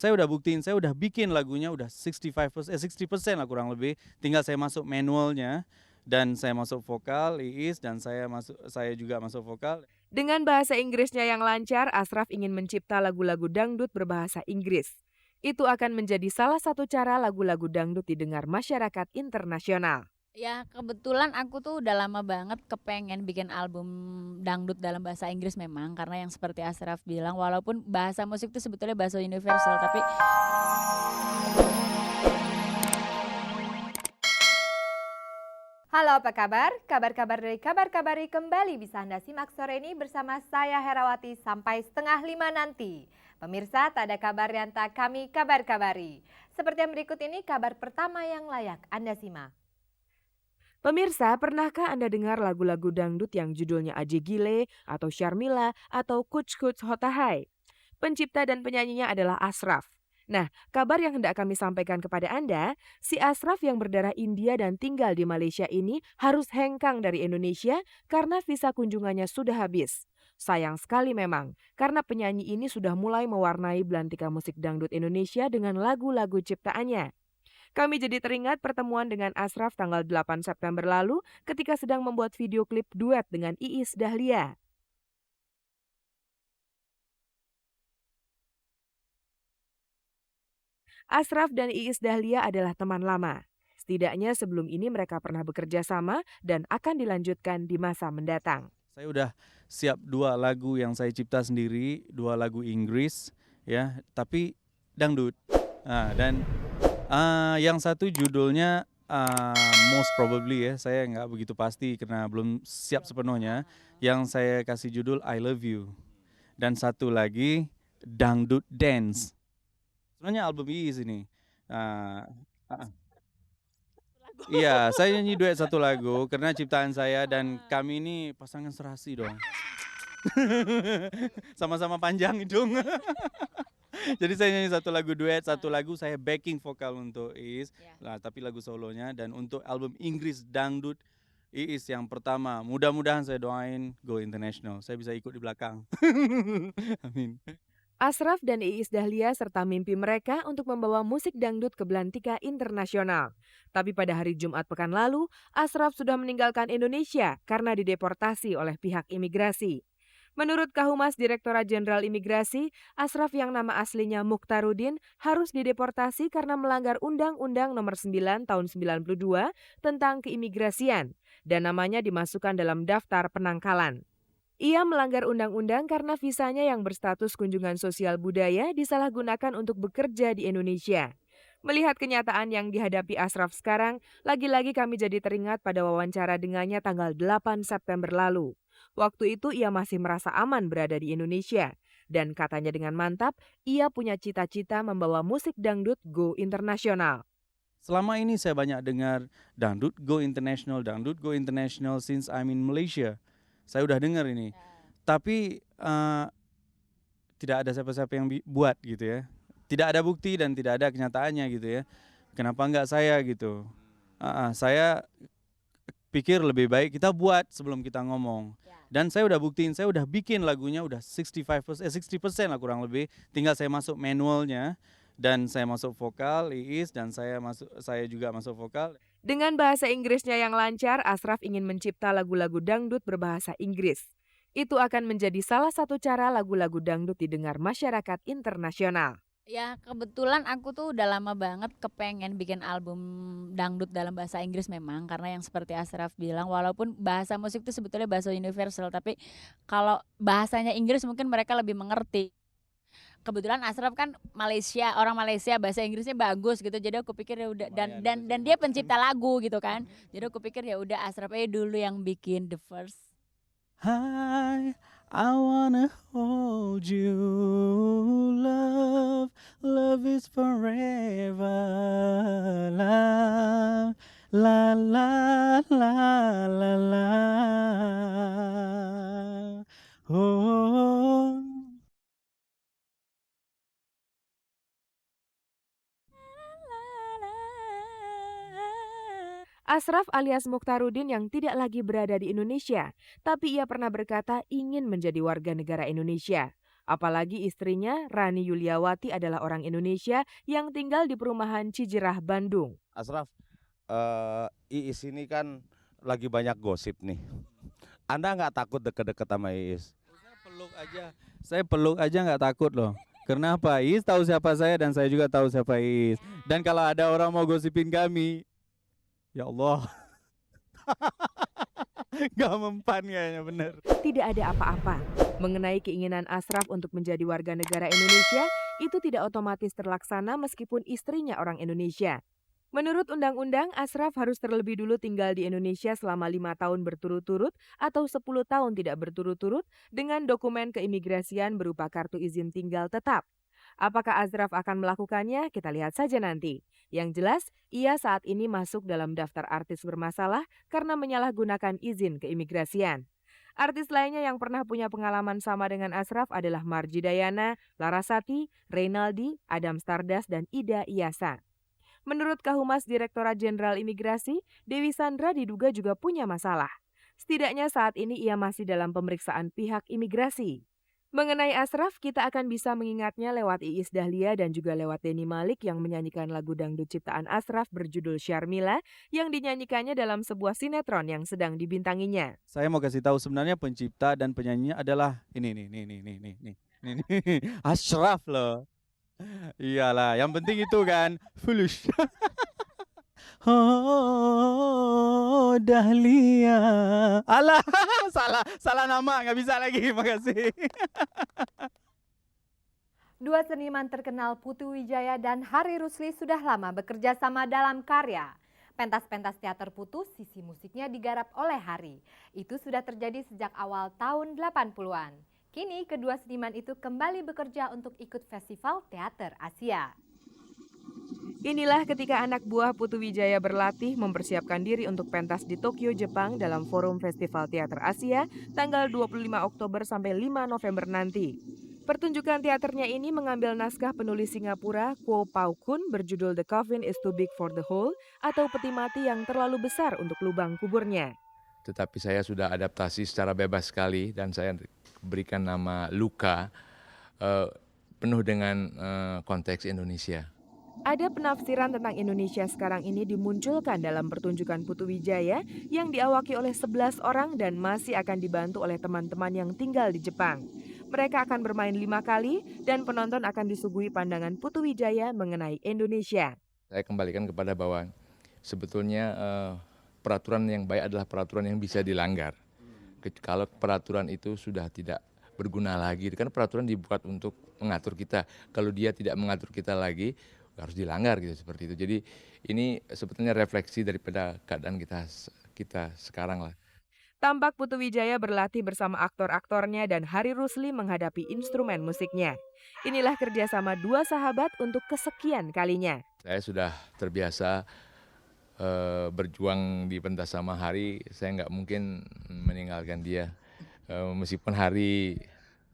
saya udah buktiin, saya udah bikin lagunya udah 60% lah kurang lebih. Tinggal saya masuk manualnya dan saya masuk vokal, Iis dan saya juga masuk vokal. Dengan bahasa Inggrisnya yang lancar, Ashraf ingin mencipta lagu-lagu dangdut berbahasa Inggris. Itu akan menjadi salah satu cara lagu-lagu dangdut didengar masyarakat internasional. Ya, kebetulan aku tuh udah lama banget kepengen bikin album dangdut dalam bahasa Inggris memang, karena yang seperti Ashraf bilang, walaupun bahasa musik itu sebetulnya bahasa universal, tapi Halo, apa kabar? Kabar-kabar dari Kabar Kabari kembali bisa Anda simak sore ini bersama saya Herawati sampai 4:30 nanti. Pemirsa, tak ada kabar yang tak kami kabar-kabari. Seperti yang berikut ini kabar pertama yang layak Anda simak. Pemirsa, pernahkah Anda dengar lagu-lagu dangdut yang judulnya Aji Gile, atau Syarmila, atau Kuch Kuch Hotahai? Pencipta dan penyanyinya adalah Ashraf. Nah, kabar yang hendak kami sampaikan kepada Anda, si Ashraf yang berdarah India dan tinggal di Malaysia ini harus hengkang dari Indonesia karena visa kunjungannya sudah habis. Sayang sekali memang, karena penyanyi ini sudah mulai mewarnai belantika musik dangdut Indonesia dengan lagu-lagu ciptaannya. Kami jadi teringat pertemuan dengan Ashraf tanggal 8 September lalu ketika sedang membuat video klip duet dengan Iis Dahlia. Ashraf dan Iis Dahlia adalah teman lama. Setidaknya sebelum ini mereka pernah bekerja sama dan akan dilanjutkan di masa mendatang. Saya udah siap 2 lagu yang saya cipta sendiri, 2 lagu Inggris ya, tapi dangdut. Dan yang satu judulnya most probably ya, saya nggak begitu pasti karena belum siap sepenuhnya. Yang saya kasih judul I Love You. Dan satu lagi Dangdut Dance. Sebenarnya album Iis ini. Uh, Iya, saya nyanyi duet satu lagu karena ciptaan saya dan kami ini pasangan serasi dong. Sama-sama panjang hidung. Jadi saya nyanyi satu lagu duet, satu lagu saya backing vokal untuk Iis. Lah, tapi lagu solonya dan untuk album Inggris Dangdut Iis yang pertama. Mudah-mudahan saya doain go international. Saya bisa ikut di belakang. Amin. Ashraf dan Iis Dahlia serta mimpi mereka untuk membawa musik dangdut ke belantika internasional. Tapi pada hari Jumat pekan lalu, Ashraf sudah meninggalkan Indonesia karena dideportasi oleh pihak imigrasi. Menurut Kahumas Direktorat Jenderal Imigrasi, Ashraf yang nama aslinya Mukhtarudin harus dideportasi karena melanggar Undang-Undang Nomor 9 Tahun 92 tentang keimigrasian dan namanya dimasukkan dalam daftar penangkalan. Ia melanggar undang-undang karena visanya yang berstatus kunjungan sosial budaya disalahgunakan untuk bekerja di Indonesia. Melihat kenyataan yang dihadapi Ashraf sekarang, lagi-lagi kami jadi teringat pada wawancara dengannya tanggal 8 September lalu. Waktu itu ia masih merasa aman berada di Indonesia. Dan katanya dengan mantap, ia punya cita-cita membawa musik dangdut go internasional. Selama ini saya banyak dengar dangdut go international since I'm in Malaysia. Saya udah dengar ini. Tapi tidak ada siapa-siapa yang buat gitu ya. Tidak ada bukti dan tidak ada kenyataannya gitu ya. Kenapa enggak saya gitu? Saya pikir lebih baik kita buat sebelum kita ngomong. Dan saya udah buktiin, saya udah bikin lagunya udah 60% lah kurang lebih. Tinggal saya masuk manualnya dan saya masuk vokal, Iis dan saya juga masuk vokal. Dengan bahasa Inggrisnya yang lancar, Ashraf ingin mencipta lagu-lagu dangdut berbahasa Inggris. Itu akan menjadi salah satu cara lagu-lagu dangdut didengar masyarakat internasional. ya kebetulan aku tuh udah lama banget kepengen bikin album dangdut dalam bahasa Inggris memang, karena yang seperti Ashraf bilang, walaupun bahasa musik itu sebetulnya bahasa universal, tapi kalau bahasanya Inggris mungkin mereka lebih mengerti. Kebetulan Ashraf kan orang Malaysia, bahasa Inggrisnya bagus gitu, jadi aku pikir ya udah, dan dia pencipta lagu gitu kan, jadi aku pikir ya udah Ashraf aja dulu yang bikin the first. Hi, I wanna hold you, love is forever, love, la la la la la, oh. Ashraf alias Mukhtarudin yang tidak lagi berada di Indonesia, tapi ia pernah berkata ingin menjadi warga negara Indonesia. Apalagi istrinya, Rani Yuliawati, adalah orang Indonesia yang tinggal di perumahan Cijirah, Bandung. Asraf, Iis ini kan lagi banyak gosip nih. Anda nggak takut deket-deket sama Iis? Saya peluk aja nggak takut loh. Kenapa? Iis tahu siapa saya dan saya juga tahu siapa Iis. Dan kalau ada orang mau gosipin kami, ya Allah, nggak mempan kayaknya, bener. Tidak ada apa-apa. Mengenai keinginan Ashraf untuk menjadi warga negara Indonesia, itu tidak otomatis terlaksana meskipun istrinya orang Indonesia. Menurut undang-undang, Ashraf harus terlebih dulu tinggal di Indonesia selama 5 tahun berturut-turut atau 10 tahun tidak berturut-turut dengan dokumen keimigrasian berupa kartu izin tinggal tetap. Apakah Ashraf akan melakukannya? Kita lihat saja nanti. Yang jelas, ia saat ini masuk dalam daftar artis bermasalah karena menyalahgunakan izin keimigrasian. Artis lainnya yang pernah punya pengalaman sama dengan Ashraf adalah Marji Dayana, Larasati, Reynaldi, Adam Stardust, dan Ida Iyasa. Menurut Kahumas Direktorat Jenderal Imigrasi, Dewi Sandra diduga juga punya masalah. Setidaknya saat ini ia masih dalam pemeriksaan pihak imigrasi. Mengenai Ashraf, kita akan bisa mengingatnya lewat Iis Dahlia dan juga lewat Denny Malik yang menyanyikan lagu dangdut ciptaan Ashraf berjudul Syarmila yang dinyanyikannya dalam sebuah sinetron yang sedang dibintanginya. Saya mau kasih tahu sebenarnya pencipta dan penyanyinya adalah ini Ashraf loh. Iyalah, yang penting itu kan fulus. Oh, Dahlia. Alah, salah nama, nggak bisa lagi. Makasih. Dua seniman terkenal Putu Wijaya dan Hari Rusli sudah lama bekerja sama dalam karya. Pentas-pentas teater Putu, sisi musiknya digarap oleh Hari. Itu sudah terjadi sejak awal tahun 80-an. Kini kedua seniman itu kembali bekerja untuk ikut Festival Teater Asia. Inilah ketika anak buah Putu Wijaya berlatih mempersiapkan diri untuk pentas di Tokyo, Jepang dalam Forum Festival Teater Asia tanggal 25 Oktober sampai 5 November nanti. Pertunjukan teaternya ini mengambil naskah penulis Singapura Kuo Pao Kun berjudul The Coffin is Too Big for the Hole atau peti mati yang terlalu besar untuk lubang kuburnya. Tetapi saya sudah adaptasi secara bebas sekali dan saya berikan nama Luka, penuh dengan konteks Indonesia. Ada penafsiran tentang Indonesia sekarang ini dimunculkan dalam pertunjukan Putu Wijaya yang diawaki oleh 11 orang dan masih akan dibantu oleh teman-teman yang tinggal di Jepang. Mereka akan bermain 5 kali dan penonton akan disuguhi pandangan Putu Wijaya mengenai Indonesia. Saya kembalikan kepada bahwa sebetulnya peraturan yang baik adalah peraturan yang bisa dilanggar. Kalau peraturan itu sudah tidak berguna lagi, kan peraturan dibuat untuk mengatur kita. Kalau dia tidak mengatur kita lagi, harus dilanggar gitu seperti itu. Jadi ini sebetulnya refleksi daripada keadaan kita sekarang lah. Tampak Putu Wijaya berlatih bersama aktor-aktornya dan Hari Rusli menghadapi instrumen musiknya. Inilah kerjasama dua sahabat untuk kesekian kalinya. Saya sudah terbiasa berjuang di pentas sama Hari, saya nggak mungkin meninggalkan dia. Meskipun Hari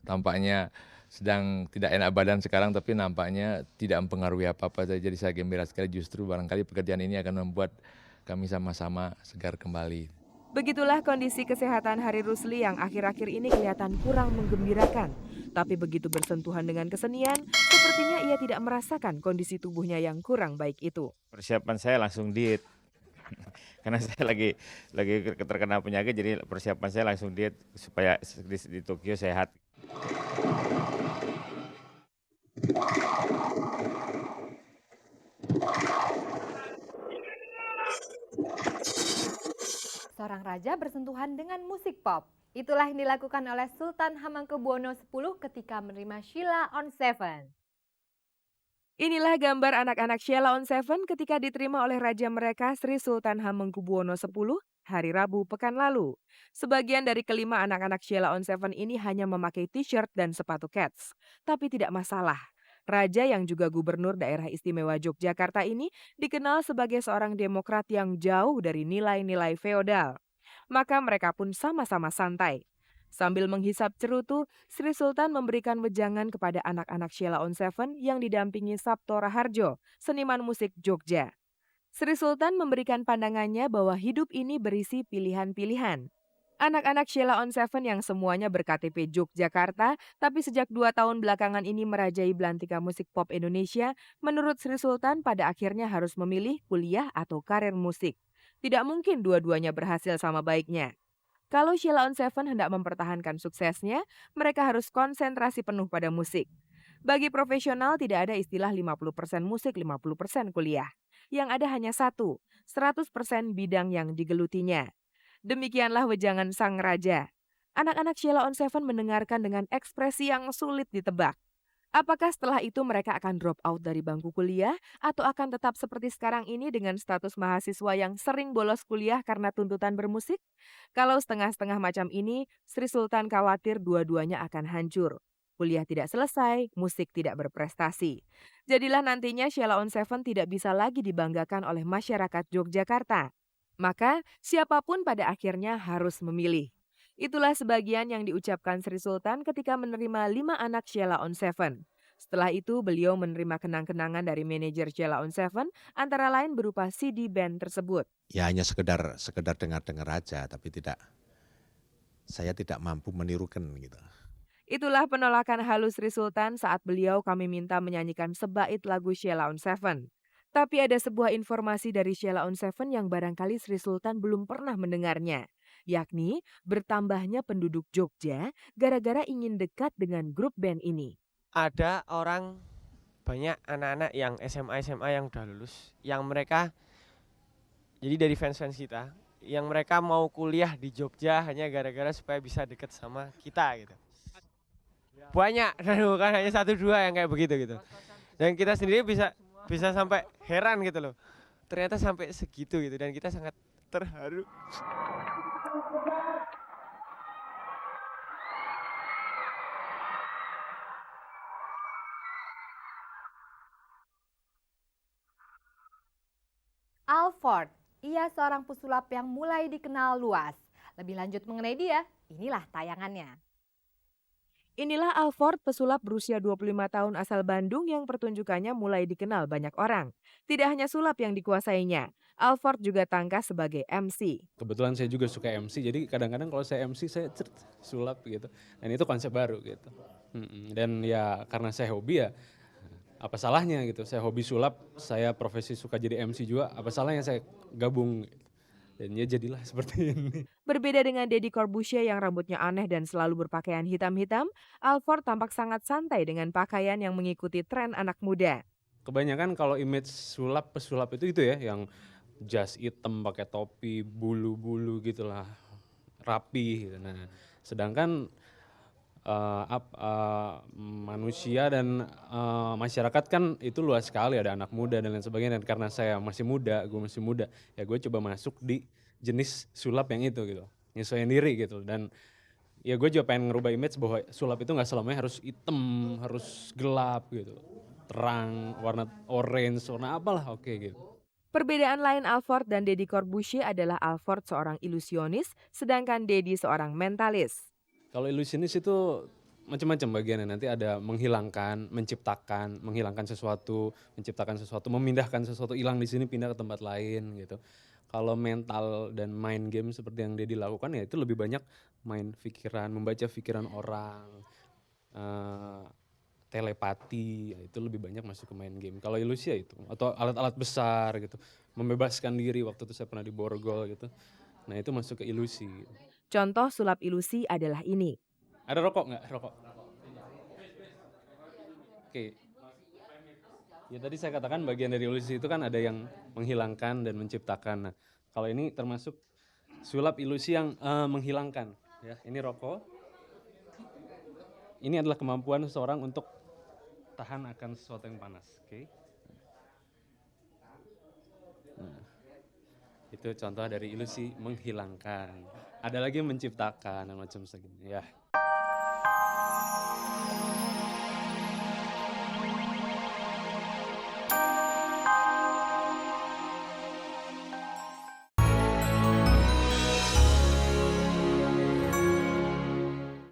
tampaknya sedang tidak enak badan sekarang, tapi nampaknya tidak mempengaruhi apa-apa. Jadi saya gembira sekali, justru barangkali pekerjaan ini akan membuat kami sama-sama segar kembali. Begitulah kondisi kesehatan Hari Rusli yang akhir-akhir ini kelihatan kurang menggembirakan. Tapi begitu bersentuhan dengan kesenian, sepertinya ia tidak merasakan kondisi tubuhnya yang kurang baik itu. Persiapan saya langsung diet. Karena saya lagi terkena penyakit, jadi persiapan saya langsung diet supaya di Tokyo sehat. Seorang raja bersentuhan dengan musik pop. Itulah yang dilakukan oleh Sultan Hamengkubuwono X ketika menerima Sheila on 7. Inilah gambar anak-anak Sheila on 7 ketika diterima oleh raja mereka Sri Sultan Hamengkubuwono X hari Rabu pekan lalu. Sebagian dari kelima anak-anak Sheila on 7 ini hanya memakai t-shirt dan sepatu kets. Tapi tidak masalah. Raja yang juga gubernur daerah istimewa Yogyakarta ini dikenal sebagai seorang demokrat yang jauh dari nilai-nilai feodal. Maka mereka pun sama-sama santai. Sambil menghisap cerutu, Sri Sultan memberikan wejangan kepada anak-anak Sheila on 7 yang didampingi Sabto Raharjo, seniman musik Jogja. Sri Sultan memberikan pandangannya bahwa hidup ini berisi pilihan-pilihan. Anak-anak Sheila on Seven yang semuanya berKTP Yogyakarta, tapi sejak 2 tahun belakangan ini merajai belantika musik pop Indonesia, menurut Sri Sultan pada akhirnya harus memilih kuliah atau karir musik. Tidak mungkin dua-duanya berhasil sama baiknya. Kalau Sheila on Seven hendak mempertahankan suksesnya, mereka harus konsentrasi penuh pada musik. Bagi profesional tidak ada istilah 50% musik, 50% kuliah. Yang ada hanya satu, 100% bidang yang digelutinya. Demikianlah wejangan sang raja. Anak-anak Sheila on Seven mendengarkan dengan ekspresi yang sulit ditebak. Apakah setelah itu mereka akan drop out dari bangku kuliah atau akan tetap seperti sekarang ini dengan status mahasiswa yang sering bolos kuliah karena tuntutan bermusik? Kalau setengah-setengah macam ini, Sri Sultan khawatir dua-duanya akan hancur. Kuliah tidak selesai, musik tidak berprestasi. Jadilah nantinya Sheila on Seven tidak bisa lagi dibanggakan oleh masyarakat Yogyakarta. Maka siapapun pada akhirnya harus memilih. Itulah sebagian yang diucapkan Sri Sultan ketika menerima 5 anak Sheila on Seven. Setelah itu beliau menerima kenang-kenangan dari manajer Sheila on Seven, antara lain berupa CD band tersebut. Ya hanya sekedar dengar-dengar aja, tapi saya tidak mampu menirukan gitu. Itulah penolakan halus Sri Sultan saat beliau kami minta menyanyikan sebait lagu Sheila on Seven. Tapi ada sebuah informasi dari Sheila on Seven yang barangkali Sri Sultan belum pernah mendengarnya, yakni bertambahnya penduduk Jogja gara-gara ingin dekat dengan grup band ini. Ada orang banyak anak-anak yang SMA yang udah lulus, yang mereka jadi dari fans-fans kita, yang mereka mau kuliah di Jogja hanya gara-gara supaya bisa deket sama kita gitu. Banyak, bukan hanya 1-2 yang kayak begitu gitu. Dan kita sendiri bisa sampai heran gitu loh. Ternyata sampai segitu gitu dan kita sangat terharu. Alford, ia seorang pesulap yang mulai dikenal luas. Lebih lanjut mengenai dia, inilah tayangannya. Inilah Alford, pesulap berusia 25 tahun asal Bandung yang pertunjukannya mulai dikenal banyak orang. Tidak hanya sulap yang dikuasainya, Alford juga tangkas sebagai MC. Kebetulan saya juga suka MC, jadi kadang-kadang kalau saya MC saya sulap gitu. Dan itu konsep baru gitu. Dan ya karena saya hobi ya, apa salahnya gitu. Saya hobi sulap, saya profesi suka jadi MC juga, apa salahnya saya gabung gitu. Dan ya jadilah seperti ini. Berbeda dengan Deddy Corbuzier yang rambutnya aneh dan selalu berpakaian hitam-hitam, Alford tampak sangat santai dengan pakaian yang mengikuti tren anak muda. Kebanyakan kalau image pesulap itu ya, yang jas hitam pakai topi, bulu-bulu gitulah, rapi gitu. Nah, sedangkan manusia dan masyarakat kan itu luas sekali, ada anak muda dan lain sebagainya. Dan karena saya masih muda, ya gue coba masuk di jenis sulap yang itu gitu, nyesuaiin diri gitu. Dan ya gue juga pengen ngerubah image bahwa sulap itu nggak selamanya harus hitam, harus gelap gitu, terang, warna orange, warna apalah oke gitu. Perbedaan lain Alford dan Deddy Corbuzier adalah Alford seorang ilusionis, sedangkan Deddy seorang mentalis. Kalau ilusionis itu macam-macam bagiannya, nanti ada menghilangkan, menciptakan, menghilangkan sesuatu, menciptakan sesuatu, memindahkan sesuatu, hilang di sini pindah ke tempat lain gitu. Kalau mental dan main game seperti yang Deddy lakukan ya itu lebih banyak main pikiran, membaca pikiran orang, telepati, ya itu lebih banyak masuk ke main game. Kalau ilusi ya itu, atau alat-alat besar gitu, membebaskan diri, waktu itu saya pernah di Borgol gitu. Nah itu masuk ke ilusi. Contoh sulap ilusi adalah ini. Ada rokok nggak? Rokok. Oke. Ya tadi saya katakan bagian dari ilusi itu kan ada yang menghilangkan dan menciptakan. Nah, kalau ini termasuk sulap ilusi yang menghilangkan. Ya, ini rokok. Ini adalah kemampuan seseorang untuk tahan akan sesuatu yang panas. Oke. Nah, itu contoh dari ilusi menghilangkan. Ada lagi yang menciptakan dan macam sebagainya. Ya.